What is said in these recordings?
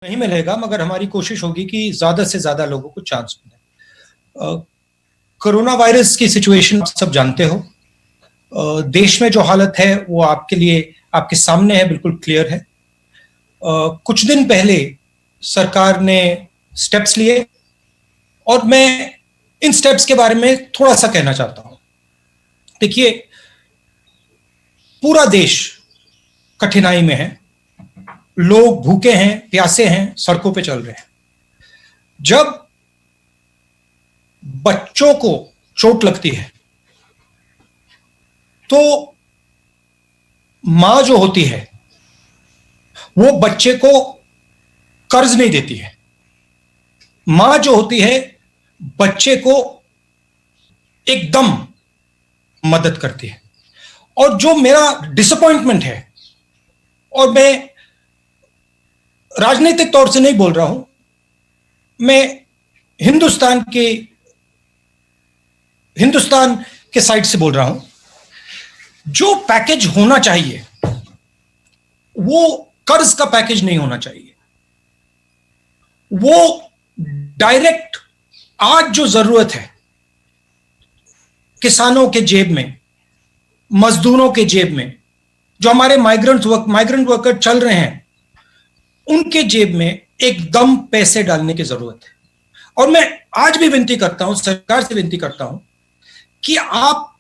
नहीं मिलेगा, मगर हमारी कोशिश होगी कि ज्यादा से ज्यादा लोगों को चांस मिले। कोरोना वायरस की सिचुएशन आप सब जानते हो। देश में जो हालत है वो आपके लिए आपके सामने है, बिल्कुल क्लियर है। कुछ दिन पहले सरकार ने स्टेप्स लिए और मैं इन स्टेप्स के बारे में थोड़ा सा कहना चाहता हूं। देखिए, पूरा देश कठिनाई में है, लोग भूखे हैं, प्यासे हैं, सड़कों पे चल रहे हैं। जब बच्चों को चोट लगती है तो मां जो होती है वो बच्चे को कर्ज नहीं देती है। मां जो होती है बच्चे को एकदम मदद करती है। और जो मेरा डिसअपॉइंटमेंट है, और मैं राजनीतिक तौर से नहीं बोल रहा हूं, मैं हिंदुस्तान के साइड से बोल रहा हूं, जो पैकेज होना चाहिए वो कर्ज का पैकेज नहीं होना चाहिए। वो डायरेक्ट आज जो जरूरत है किसानों के जेब में, मजदूरों के जेब में, जो हमारे माइग्रेंट वर्कर चल रहे हैं उनके जेब में एकदम पैसे डालने की जरूरत है। और मैं आज भी विनती करता हूं, सरकार से विनती करता हूं कि आप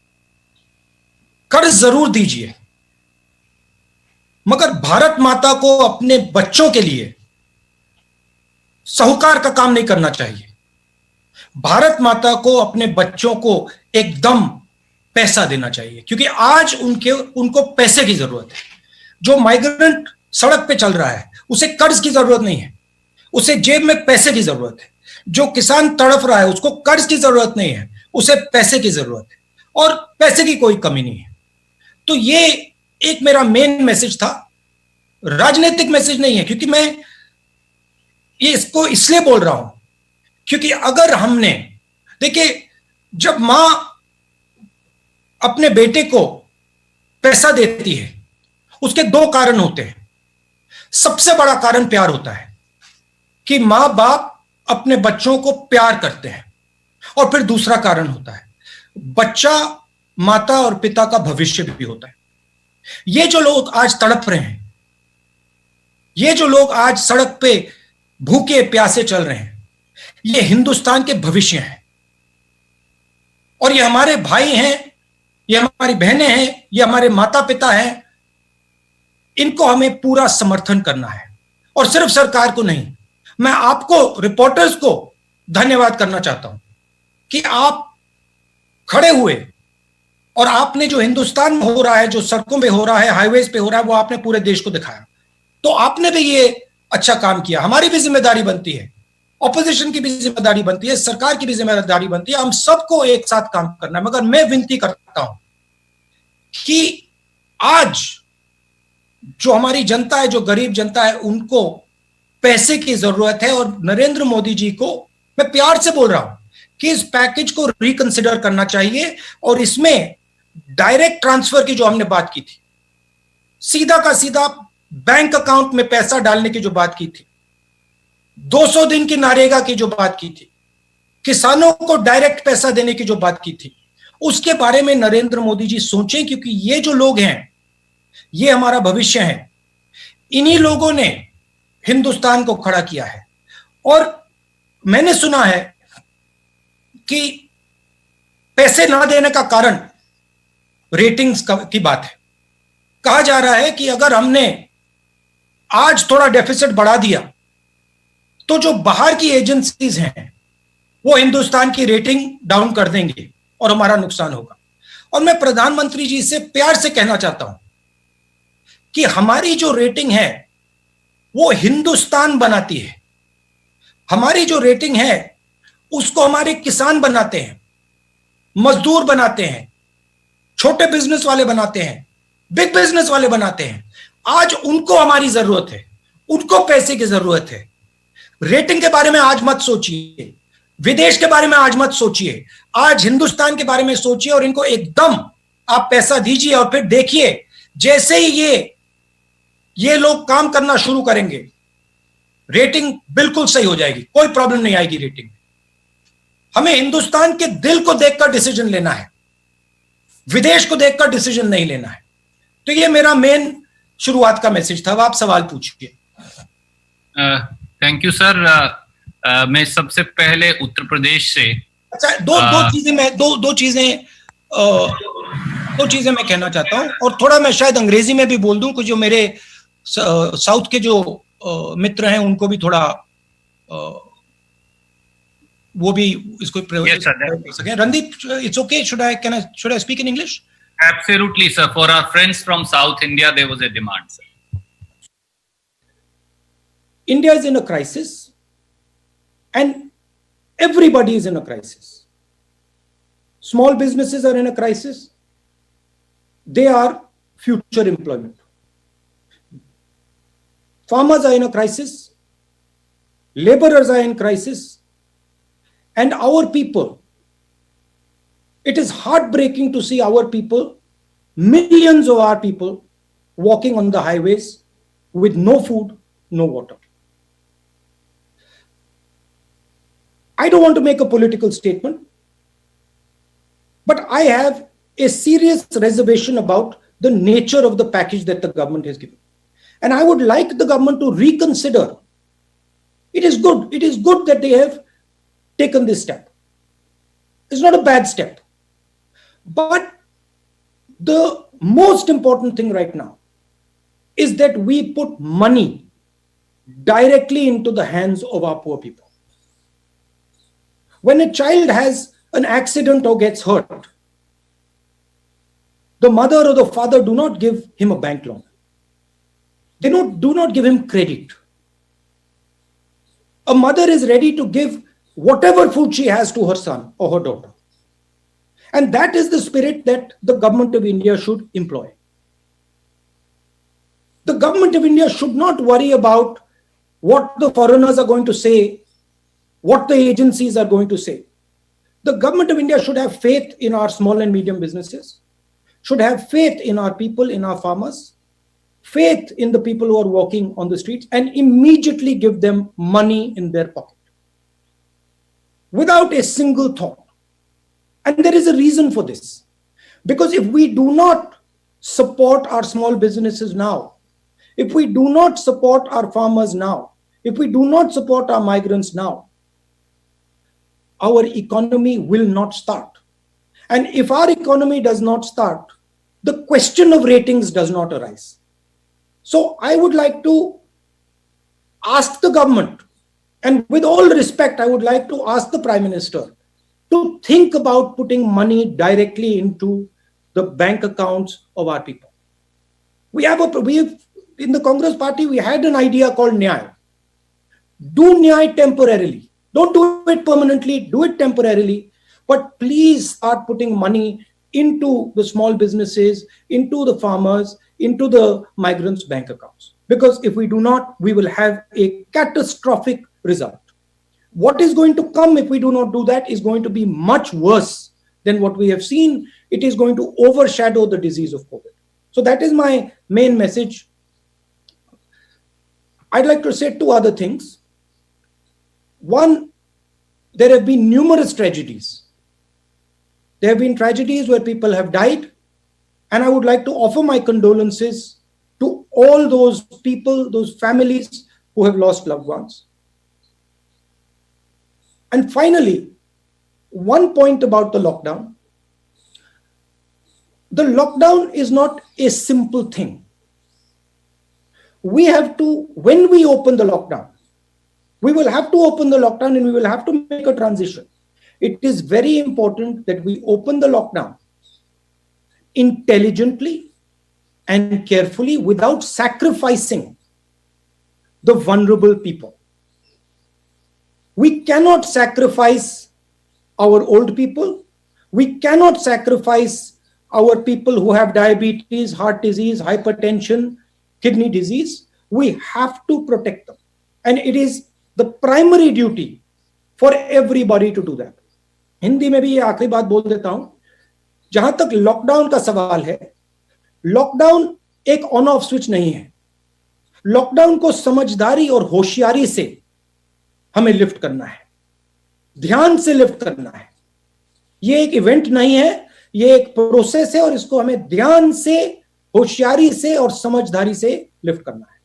कर्ज जरूर दीजिए, मगर भारत माता को अपने बच्चों के लिए साहूकार का काम नहीं करना चाहिए। भारत माता को अपने बच्चों को एकदम पैसा देना चाहिए, क्योंकि आज उनको पैसे की जरूरत है। जो माइग्रेंट सड़क पे चल रहा है उसे कर्ज की जरूरत नहीं है, उसे जेब में पैसे की जरूरत है। जो किसान तड़फ रहा है उसको कर्ज की जरूरत नहीं है, उसे पैसे की जरूरत है, और पैसे की कोई कमी नहीं है। तो ये एक मेरा मेन मैसेज था, राजनीतिक मैसेज नहीं है। क्योंकि मैं ये इसको इसलिए बोल रहा हूं क्योंकि अगर हमने, देखिए, जब मां अपने बेटे को पैसा देती है उसके दो कारण होते हैं। सबसे बड़ा कारण प्यार होता है कि मां बाप अपने बच्चों को प्यार करते हैं, और फिर दूसरा कारण होता है बच्चा माता और पिता का भविष्य भी होता है। ये जो लोग आज तड़प रहे हैं, ये जो लोग आज सड़क पे भूखे प्यासे चल रहे हैं, ये हिंदुस्तान के भविष्य हैं। और ये हमारे भाई हैं, ये हमारी बहनें हैं, ये हमारे माता पिता हैं। इनको हमें पूरा समर्थन करना है, और सिर्फ सरकार को नहीं। मैं आपको, रिपोर्टर्स को धन्यवाद करना चाहता हूं कि आप खड़े हुए, और आपने जो हिंदुस्तान में हो रहा है, जो सड़कों पे हो रहा है, हाईवेज पे हो रहा है, वो आपने पूरे देश को दिखाया। तो आपने भी ये अच्छा काम किया। हमारी भी जिम्मेदारी बनती है, ऑपोजिशन की भी जिम्मेदारी बनती है, सरकार की भी जिम्मेदारी बनती है। हम सबको एक साथ काम करना है। मगर मैं विनती करता हूं कि आज जो हमारी जनता है, जो गरीब जनता है, उनको पैसे की जरूरत है। और नरेंद्र मोदी जी को मैं प्यार से बोल रहा हूं कि इस पैकेज को रिकंसिडर करना चाहिए, और इसमें डायरेक्ट ट्रांसफर की जो हमने बात की थी, सीधा का सीधा बैंक अकाउंट में पैसा डालने की जो बात की थी, 200 दिन की नरेगा की जो बात की थी, किसानों को डायरेक्ट पैसा देने की जो बात की थी, उसके बारे में नरेंद्र मोदी जी सोचें। क्योंकि ये जो लोग हैं ये हमारा भविष्य है। इन्हीं लोगों ने हिंदुस्तान को खड़ा किया है। और मैंने सुना है कि पैसे ना देने का कारण रेटिंग्स की बात है। कहा जा रहा है कि अगर हमने आज थोड़ा डेफिसिट बढ़ा दिया तो जो बाहर की एजेंसीज हैं वो हिंदुस्तान की रेटिंग डाउन कर देंगे और हमारा नुकसान होगा। और मैं प्रधानमंत्री जी से प्यार से कहना चाहता हूं कि हमारी जो रेटिंग है वो हिंदुस्तान बनाती है। हमारी जो रेटिंग है उसको हमारे किसान बनाते हैं, मजदूर बनाते हैं, छोटे बिजनेस वाले बनाते हैं, बिग बिजनेस वाले बनाते हैं। आज उनको हमारी जरूरत है, उनको पैसे की जरूरत है। रेटिंग के बारे में आज मत सोचिए, विदेश के बारे में आज मत सोचिए, आज हिंदुस्तान के बारे में सोचिए। और इनको एकदम आप पैसा दीजिए, और फिर देखिए जैसे ही ये लोग काम करना शुरू करेंगे, रेटिंग बिल्कुल सही हो जाएगी, कोई प्रॉब्लम नहीं आएगी रेटिंग में। हमें हिंदुस्तान के दिल को देखकर डिसीजन लेना है, विदेश को देखकर डिसीजन नहीं लेना है। तो ये मेरा मेन शुरुआत का मैसेज था। अब आप सवाल पूछिए। Thank you sir. मैं सबसे पहले उत्तर प्रदेश से, अच्छा, दो चीजें मैं कहना चाहता हूं, और थोड़ा मैं शायद अंग्रेजी में भी बोल दूं, कुछ जो मेरे साउथ के जो मित्र हैं उनको भी थोड़ा वो भी इसको प्रयोग कर सकें। Randeep, it's okay, should I speak in English? Absolutely, sir. For our friends from South India, there was a demand, sir. India is in a crisis, and everybody is in a crisis. Small businesses are in a crisis. They are future employment. Farmers are in a crisis. Laborers are in crisis. And our people, it is heartbreaking to see our people, millions of our people, walking on the highways with no food, no water. I don't want to make a political statement, but I have a serious reservation about the nature of the package that the government has given. And I would like the government to reconsider. It is good that they have taken this step. It's not a bad step. But the most important thing right now is that we put money directly into the hands of our poor people. When a child has an accident or gets hurt, the mother or the father do not give him a bank loan. They do not give him credit. A mother is ready to give whatever food she has to her son or her daughter. And that is the spirit that the government of India should employ. The government of India should not worry about what the foreigners are going to say, what the agencies are going to say. The government of India should have faith in our small and medium businesses, should have faith in our people, in our farmers, faith in the people who are walking on the streets, and immediately give them money in their pocket without a single thought. And there is a reason for this. Because if we do not support our small businesses now, if we do not support our farmers now, if we do not support our migrants now, our economy will not start. And if our economy does not start, the question of ratings does not arise. So I would like to ask the government, and with all respect, I would like to ask the Prime Minister to think about putting money directly into the bank accounts of our people. In the Congress party, we had an idea called Nyay. Do Nyay temporarily. Don't do it permanently, do it temporarily, but please start putting money into the small businesses, into the farmers, into the migrants' bank accounts. Because if we do not, we will have a catastrophic result. What is going to come if we do not do that is going to be much worse than what we have seen. It is going to overshadow the disease of COVID. So that is my main message. I'd like to say two other things. One, there have been numerous tragedies. There have been tragedies where people have died, and I would like to offer my condolences to all those people, those families who have lost loved ones. And finally, one point about the lockdown. The lockdown is not a simple thing. We have to, when we open the lockdown, we will have to open the lockdown and we will have to make a transition. It is very important that we open the lockdown intelligently and carefully without sacrificing the vulnerable people. We cannot sacrifice our old people. We cannot sacrifice our people who have diabetes, heart disease, hypertension, kidney disease. We have to protect them. And it is the primary duty for everybody to do that. Hindi में भी ये आखिरी बात बोल देता हूं, जहां तक लॉकडाउन का सवाल है, लॉकडाउन एक ऑन ऑफ स्विच नहीं है. लॉकडाउन को समझदारी और होशियारी से हमें लिफ्ट करना है, ध्यान से लिफ्ट करना है। ये एक इवेंट नहीं है, ये एक प्रोसेस है और इसको हमें ध्यान से, होशियारी से और समझदारी से लिफ्ट करना है।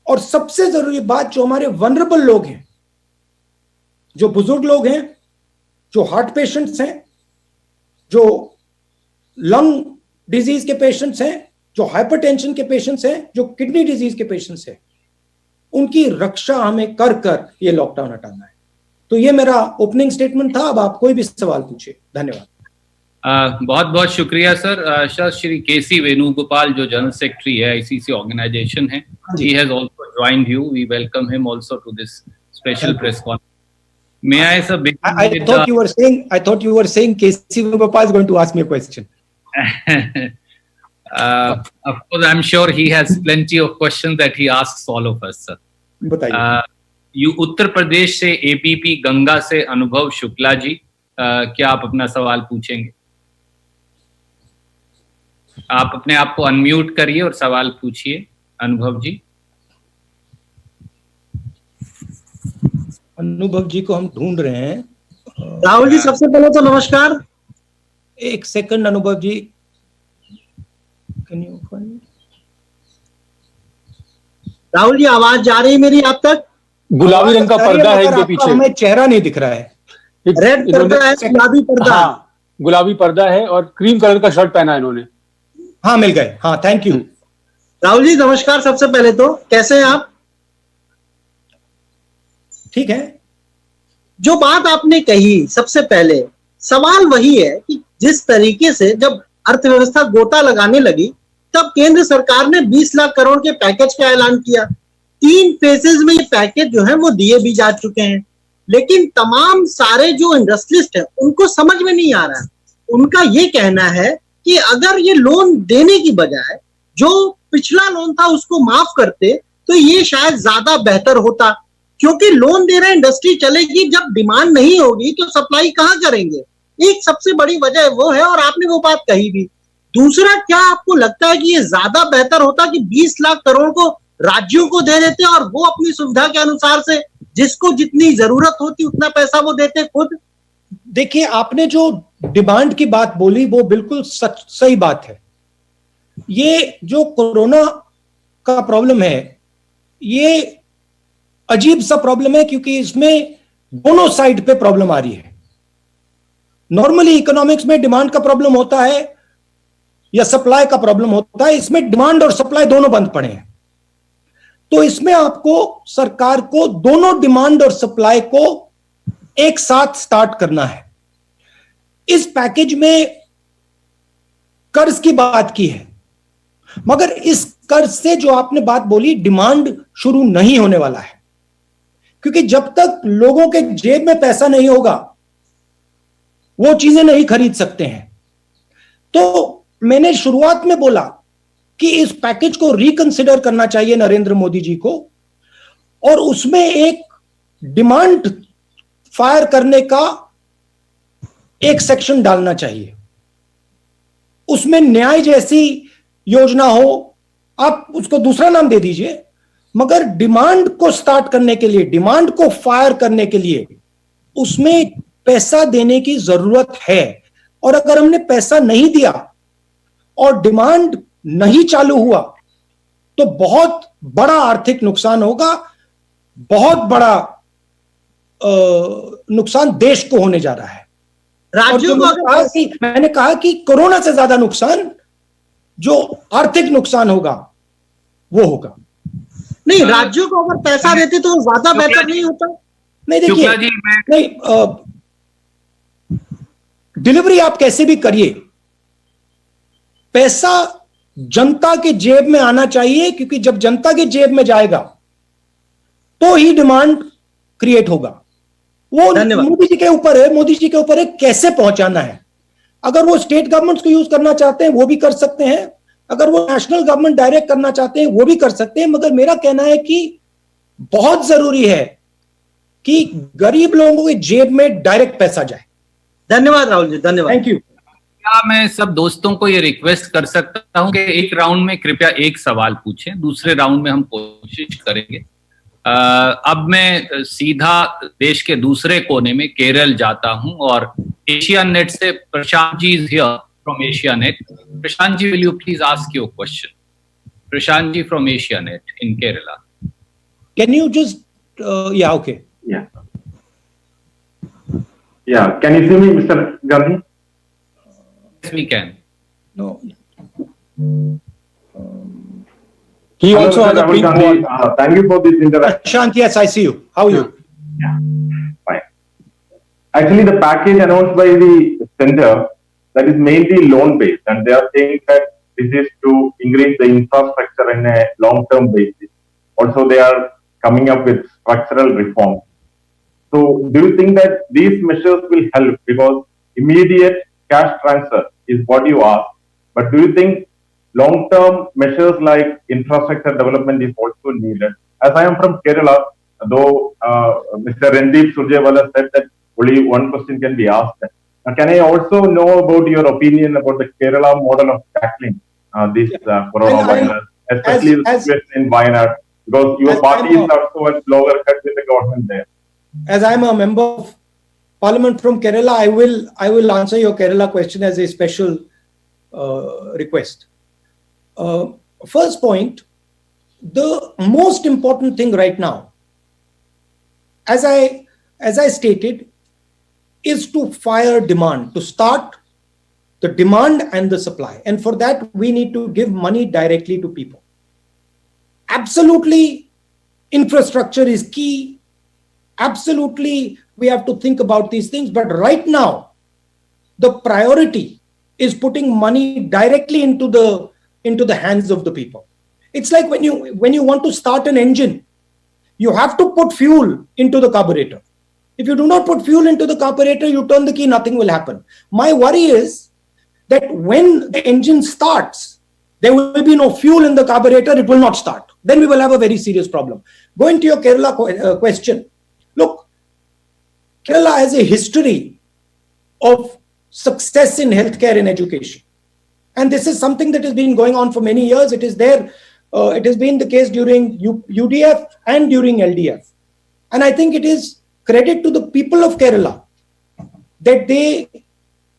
और सबसे जरूरी बात, जो हमारे वनरेबल लोग हैं, जो बुजुर्ग लोग हैं, जो हार्ट पेशेंट्स हैं, जो लंग डिजीज के पेशेंट्स हैं, जो हाइपरटेंशन के पेशेंट्स हैं, जो किडनी डिजीज के पेशेंट्स हैं, उनकी रक्षा हमें कर कर ये लॉकडाउन हटाना है। तो ये मेरा ओपनिंग स्टेटमेंट था। अब आप कोई भी सवाल पूछिए। धन्यवाद। बहुत बहुत शुक्रिया सर। सर, श्री केसी वेणुगोपाल जो जनरल सेक्रेटरी है आईसीसी ऑर्गेनाइजेशन है, he has also joined you. We welcome him also to this special press conference. May I, sir, begin I thought you were saying K.C. Venugopal is going to ask me a question. Of course, I'm sure he has plenty of questions that he asks all of us, sir. बताइए। You Uttar Pradesh से APP Ganga से अनुभव शुक्ला जी, क्या आप अपना सवाल पूछेंगे? आप अपने आप को अनम्यूट करिए और सवाल पूछिए, अनुभव जी। अनुभव जी को हम ढूंढ रहे हैं। राहुल जी, सबसे पहले तो नमस्कार। एक सेकंड अनुभव जी, can you find? Rahul ji, आवाज जा रही है मेरी आप तक? गुलाबी रंग का पर्दा है इनके पीछे, हमें चेहरा नहीं दिख रहा है। रेड पर्दा है, गुलाबी पर्दा। हाँ, गुलाबी पर्दा है और क्रीम कलर का शर्ट पहना है इन्होंने। हाँ, मिल गए। हाँ, थैंक यू। राहुल जी नमस्कार। सबसे पहले तो कैसे हैं आप? ठीक है। जो बात आपने कही, सबसे पहले सवाल वही है कि जिस तरीके से जब अर्थव्यवस्था गोता लगाने लगी, तब केंद्र सरकार ने 20 लाख करोड़ के पैकेज का ऐलान किया। 3 फेजेस में ये पैकेज जो है वो दिए भी जा चुके हैं, लेकिन तमाम सारे जो इंडस्ट्रियलिस्ट हैं उनको समझ में नहीं आ रहा है। उनका ये कहना है कि अगर ये लोन देने की बजाय जो पिछला लोन था उसको माफ करते तो ये शायद ज्यादा बेहतर होता, क्योंकि लोन दे रहे इंडस्ट्री चलेगी, जब डिमांड नहीं होगी तो सप्लाई कहां करेंगे। एक सबसे बड़ी वजह वो है, और आपने वो बात कही भी। दूसरा, क्या आपको लगता है कि ये ज्यादा बेहतर होता कि 20 लाख करोड़ को राज्यों को दे देते और वो अपनी सुविधा के अनुसार से जिसको जितनी जरूरत होती उतना पैसा वो देते खुद? देखिए, आपने जो डिमांड की बात बोली वो बिल्कुल सही बात है। ये जो कोरोना का प्रॉब्लम है, ये अजीब सा प्रॉब्लम है, क्योंकि इसमें दोनों साइड पे प्रॉब्लम आ रही है। नॉर्मली इकोनॉमिक्स में डिमांड का प्रॉब्लम होता है या सप्लाई का प्रॉब्लम होता है, इसमें डिमांड और सप्लाई दोनों बंद पड़े हैं। तो इसमें आपको, सरकार को, दोनों डिमांड और सप्लाई को एक साथ स्टार्ट करना है। इस पैकेज में कर्ज की बात की है, मगर इस कर्ज से जो आपने बात बोली, डिमांड शुरू नहीं होने वाला है, क्योंकि जब तक लोगों के जेब में पैसा नहीं होगा वो चीजें नहीं खरीद सकते हैं। तो मैंने शुरुआत में बोला कि इस पैकेज को रिकंसिडर करना चाहिए नरेंद्र मोदी जी को, और उसमें एक डिमांड फायर करने का एक सेक्शन डालना चाहिए। उसमें न्याय जैसी योजना हो, आप उसको दूसरा नाम दे दीजिए, मगर डिमांड को स्टार्ट करने के लिए, डिमांड को फायर करने के लिए उसमें पैसा देने की जरूरत है। और अगर हमने पैसा नहीं दिया और डिमांड नहीं चालू हुआ तो बहुत बड़ा आर्थिक नुकसान होगा, बहुत बड़ा नुकसान देश को होने जा रहा है। राज्यों को मैंने कहा कि कोरोना से ज्यादा नुकसान जो आर्थिक नुकसान होगा वो होगा। नहीं, राज्यों को अगर पैसा देते तो ज्यादा बेहतर नहीं होता? नहीं, देखिए, नहीं, डिलीवरी आप कैसे भी करिए, पैसा जनता के जेब में आना चाहिए, क्योंकि जब जनता के जेब में जाएगा तो ही डिमांड क्रिएट होगा। वो मोदी जी के ऊपर है, मोदी जी के ऊपर है कैसे पहुंचाना है। अगर वो स्टेट गवर्नमेंट्स को यूज करना चाहते हैं वो भी कर सकते हैं, अगर वो नेशनल गवर्नमेंट डायरेक्ट करना चाहते हैं वो भी कर सकते हैं, मगर मेरा कहना है कि बहुत जरूरी है कि गरीब लोगों के जेब में डायरेक्ट पैसा जाए। धन्यवाद राहुल जी, धन्यवाद। Thank you. क्या मैं सब दोस्तों को ये रिक्वेस्ट कर सकता हूं कि एक राउंड में कृपया एक सवाल पूछें, दूसरे राउंड में हम कोशिश करेंगे। अब मैं सीधा देश के दूसरे कोने में केरल जाता हूं और एशिया नेट से Prashant ji is here from Asianet. Prashant ji, will you please ask your question? Prashant ji from Asianet in Kerala. Can you just, yeah, okay. Yeah. Yeah. Can you see me, Mr. Gandhi? Yes, we can. No. He Hello, also Mr. has a Rahul pink Gandhi. ball. Thank you for this interaction. Prashant, yes, I see you. How are you? Yeah. Fine. Actually, the package announced by the center, that is mainly loan based, and they are saying that this is to increase the infrastructure in a long-term basis. Also, they are coming up with structural reforms. So, do you think that these measures will help? Because immediate cash transfer is what you ask. But do you think long-term measures like infrastructure development is also needed? As I am from Kerala, though Mr. Randeep Surjewala said that only one question can be asked. Can I also know about your opinion about the Kerala model of tackling this coronavirus, especially the situation in Wayanad? Because your party is also at lower cut with the government there. As I'm a member of Parliament from Kerala, I will answer your Kerala question as a special request. First point, the most important thing right now, as I stated, is to fire demand, to start the demand and the supply. And for that, we need to give money directly to people. Absolutely, infrastructure is key. Absolutely, we have to think about these things. But right now, the priority is putting money directly into the hands of the people. It's like when you want to start an engine, you have to put fuel into the carburetor. If you do not put fuel into the carburetor, you turn the key, nothing will happen. My worry is that when the engine starts, there will be no fuel in the carburetor, it will not start. Then we will have a very serious problem. Going to your Kerala question, look, Kerala has a history of success in healthcare and education. And this is something that has been going on for many years. It is there. It has been the case during UDF and during LDF. And I think it is credit to the people of Kerala that they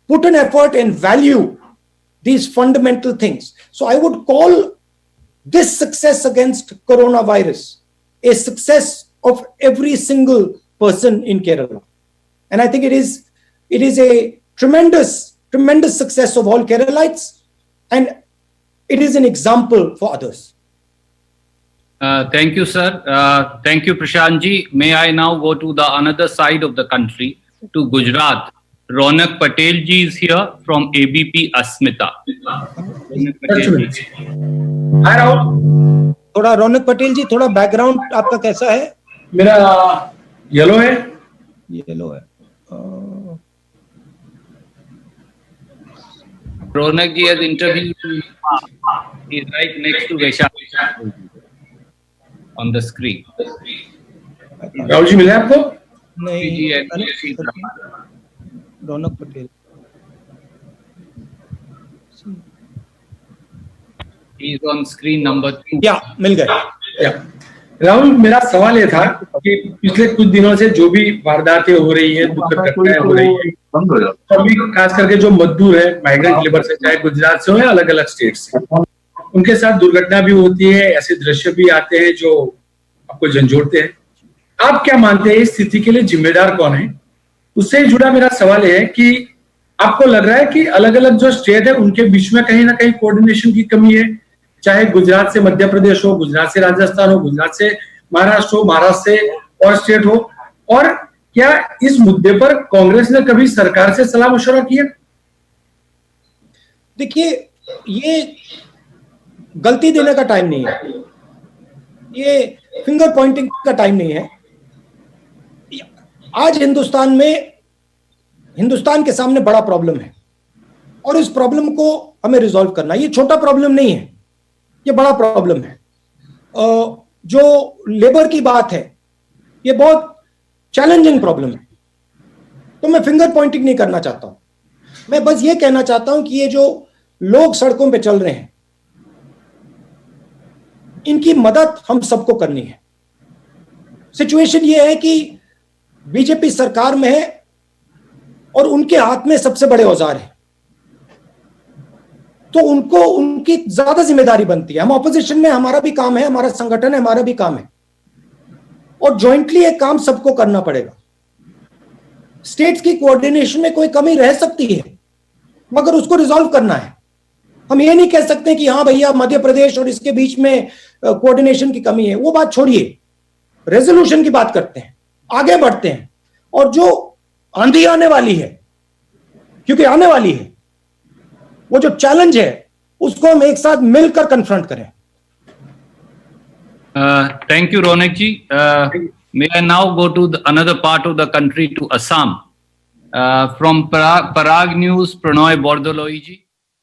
put an effort and value these fundamental things. So I would call this success against coronavirus a success of every single person in Kerala. And I think it is a tremendous success of all Keralites, and it is an example for others. Thank you, sir. Thank you, Prashant ji. May I now go to the another side of the country, to Gujarat. Ronak Patel ji is here from ABP Asmita. Ronak Patel ji. Hi Rahul. थोड़ा रौनक पटेल जी, थोड़ा background आपका कैसा है? मेरा yellow है. Yellow है. Ronak ji has interviewed. He is right next to Vaishali on the screen. Rahul ji मिले आपको? नहीं, रौनक Patel. He is on screen number 2. या मिल गए. राहुल, मेरा सवाल ये था कि पिछले कुछ दिनों से जो भी वारदातें हो रही है, दुखद घटनाएं हो रही है, सभी खास करके जो मजदूर है, माइग्रेंट लेबर से, चाहे गुजरात से हो या अलग अलग स्टेट से, उनके साथ दुर्घटना भी होती है, ऐसे दृश्य भी आते हैं जो आपको झंझोड़ते हैं. आप क्या मानते हैं इस स्थिति के लिए जिम्मेदार कौन है? उससे जुड़ा मेरा सवाल है कि आपको लग रहा है कि अलग अलग जो स्टेट है उनके बीच में कहीं ना कहीं कोऑर्डिनेशन की कमी है, चाहे गुजरात से मध्य प्रदेश हो, गुजरात से राजस्थान हो, गुजरात से महाराष्ट्र हो, महाराष्ट्र से और स्टेट हो, और क्या इस मुद्दे पर कांग्रेस ने कभी सरकार से सलाह मशवरा किया? देखिए, ये गलती देने का टाइम नहीं है, ये फिंगर पॉइंटिंग का टाइम नहीं है. आज हिंदुस्तान के सामने बड़ा प्रॉब्लम है और इस प्रॉब्लम को हमें रिजॉल्व करना. ये छोटा प्रॉब्लम नहीं है, ये बड़ा प्रॉब्लम है. जो लेबर की बात है, ये बहुत चैलेंजिंग प्रॉब्लम है, तो मैं फिंगर पॉइंटिंग नहीं करना चाहता हूं. मैं बस ये कहना चाहता हूं कि ये जो लोग सड़कों पे चल रहे हैं, इनकी मदद हम सबको करनी है। सिचुएशन ये है कि बीजेपी सरकार में है और उनके हाथ में सबसे बड़े औजार है, तो उनको उनकी ज्यादा जिम्मेदारी बनती है। हम ऑपोजिशन में, हमारा भी काम है, हमारा संगठन है, हमारा भी काम है, और ज्वाइंटली एक काम सबको करना पड़ेगा। स्टेट्स की कोऑर्डिनेशन में कोई कमी रह सकती है, मगर उसको रिजॉल्व करना है। हम ये नहीं कह सकते कि हाँ भैया मध्य प्रदेश और इसके बीच में कोऑर्डिनेशन की कमी है, वो बात छोड़िए, रेजोल्यूशन की बात करते हैं, आगे बढ़ते हैं, और जो आंधी आने वाली है, क्योंकि आने वाली है, वो जो चैलेंज है उसको हम एक साथ मिलकर कन्फ्रंट करें। Thank you, Ronak ji. May I now go to another part of the country, to Assam. From Parag News, Pranoy Bordoloi ji.